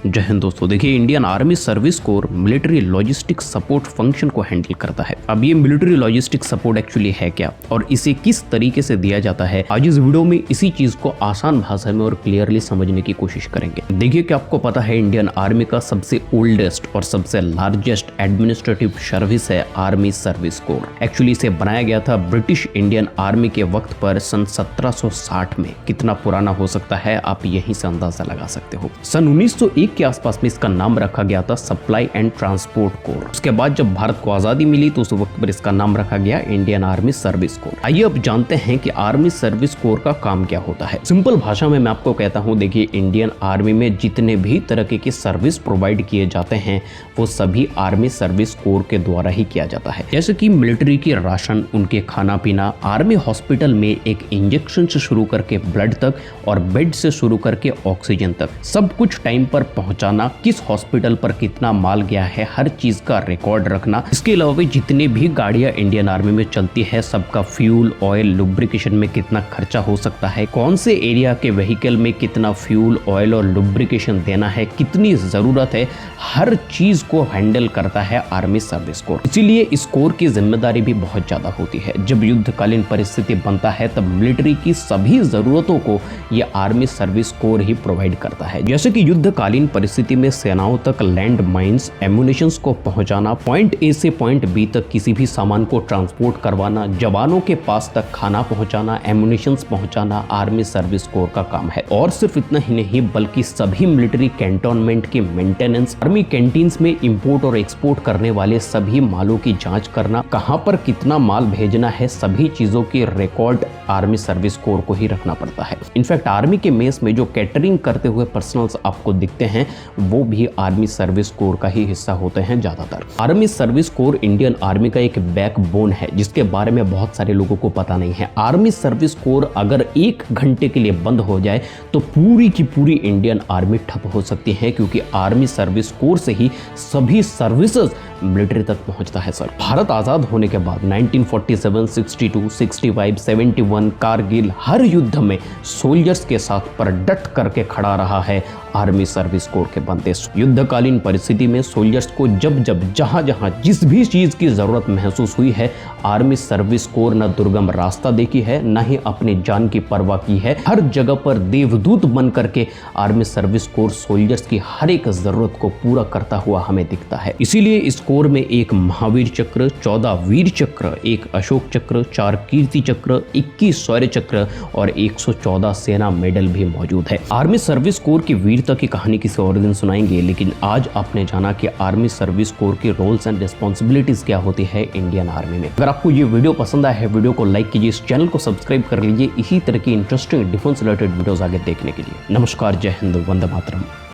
जय हिंद दोस्तों। देखिए, Indian army service corps military logistic support function को हैंडल करता है। अब ये मिलिट्री लॉजिस्टिक सपोर्ट एक्चुअली है क्या और इसे किस तरीके से दिया जाता है, आज इस वीडियो में इसी चीज को आसान भाषा में और क्लियरली समझने की कोशिश करेंगे। देखिए कि आपको पता है, इंडियन आर्मी का सबसे ओल्डेस्ट और सबसे लार्जेस्ट एडमिनिस्ट्रेटिव सर्विस है आर्मी सर्विस कोर। एक्चुअली इसे बनाया गया था ब्रिटिश इंडियन आर्मी के वक्त पर सन 1760 में। कितना पुराना हो सकता है आप यहीं से अंदाजा लगा सकते हो। सन 1901 के आसपास में इसका नाम रखा गया था सप्लाई एंड ट्रांसपोर्ट कोर। उसके बाद जब भारत को आजादी मिली तो उस वक्त पर इसका नाम रखा गया इंडियन आर्मी सर्विस कोर। आइए अब जानते हैं कि आर्मी सर्विस कोर का काम क्या होता है। सिंपल भाषा में मैं आपको कहता हूं, देखिए इंडियन आर्मी में जितने भी तरह के सर्विस प्रोवाइड किए जाते हैं वो सभी आर्मी सर्विस कोर के द्वारा ही किया जाता है। जैसे कि मिलिट्री की राशन, उनके खाना पीना, आर्मी हॉस्पिटल में एक इंजेक्शन से शुरू करके ब्लड तक और बेड से शुरू करके ऑक्सीजन तक सब कुछ टाइम पर पहुंचाना, किस हॉस्पिटल पर कितना माल गया है हर चीज का रिकॉर्ड रखना। इसके अलावा जितने भी गाड़ियां इंडियन आर्मी में चलती है सबका फ्यूल, ऑयल, लुब्रिकेशन में कितना खर्चा हो सकता है, कौन से एरिया के व्हीकल में कितना फ्यूल, ऑयल और लुब्रिकेशन देना है, कितनी जरूरत है, हर चीज को हैंडल करता है आर्मी सर्विस कोर। इसीलिए इस कोर की जिम्मेदारी भी बहुत ज्यादा होती है। जब युद्धकालीन परिस्थिति बनता है तब मिलिट्री की सभी जरूरतों को यह आर्मी सर्विस कोर ही प्रोवाइड करता है। जैसे कि युद्धकालीन परिस्थिति में सेनाओं तक लैंड माइंस, एम्युनिशंस को पहुंचाना, पॉइंट ए से पॉइंट बी तक किसी भी सामान को ट्रांसपोर्ट करवाना, जवानों के पास तक खाना पहुंचाना, एम्युनिशंस पहुंचाना आर्मी सर्विस कोर का काम है। और सिर्फ इतना ही नहीं बल्कि सभी मिलिट्री कैंटोनमेंट की मेंटेनेंस, आर्मी कैंटीन्स में इंपोर्ट और एक्सपोर्ट करने वाले सभी मालों की जांच करना, कहां पर कितना माल भेजना है, सभी चीजों की रिकॉर्ड आर्मी सर्विस कोर को ही रखना पड़ता है। इनफैक्ट आर्मी के मेस में जो कैटरिंग करते हुए पर्सनल्स आपको दिखते हैं वो भी आर्मी सर्विस कोर का ही हिस्सा होते हैं ज्यादातर। Army service corps Indian army का एक बैकबोन है जिसके बारे में बहुत सारे लोगों को पता नहीं है। आर्मी सर्विस कोर अगर 1 घंटे के लिए बंद हो जाए तो पूरी की पूरी इंडियन आर्मी ठप हो सकती है, क्योंकि आर्मी सर्विस कोर से ही सभी सर्विसेज मिलिट्री तक पहुंचता है। सर, भारत आजाद होने के बाद 1947, 62, 65, 71 कारगिल हर युद्ध में सोल्जर्स के साथ पर डट करके खड़ा रहा है आर्मी सर्विस कोर के बंदे। युद्धकालीन परिस्थिति में सोल्जर्स को जब जब जहां जहां जिस भी चीज की जरूरत महसूस हुई है, आर्मी सर्विस कोर न दुर्गम रास्ता देखी है न ही अपनी जान की परवाह की है। हर जगह पर देवदूत बन करके आर्मी सर्विस कोर सोल्जर्स की हर एक जरूरत को पूरा करता हुआ हमें दिखता है। इसीलिए इस कोर में एक महावीर चक्र, 14 वीर चक्र, एक अशोक चक्र, 4 कीर्ति चक्र, 21 शौर्य चक्र और 114 सेना मेडल भी मौजूद है। आर्मी सर्विस कोर की वीरता की कहानी किसी और दिन सुनाएंगे, लेकिन आज आपने जाना कि आर्मी सर्विस कोर की रोल्स एंड रिस्पॉन्सिबिलिटीज क्या होती है इंडियन आर्मी में। अगर आपको ये वीडियो पसंद आया है, वीडियो को लाइक कीजिए, इस चैनल को सब्सक्राइब कर लीजिए इसी तरह की इंटरेस्टिंग डिफेंस रिलेटेड वीडियोस आगे देखने के लिए। नमस्कार, जय हिंद, वंदे मातरम।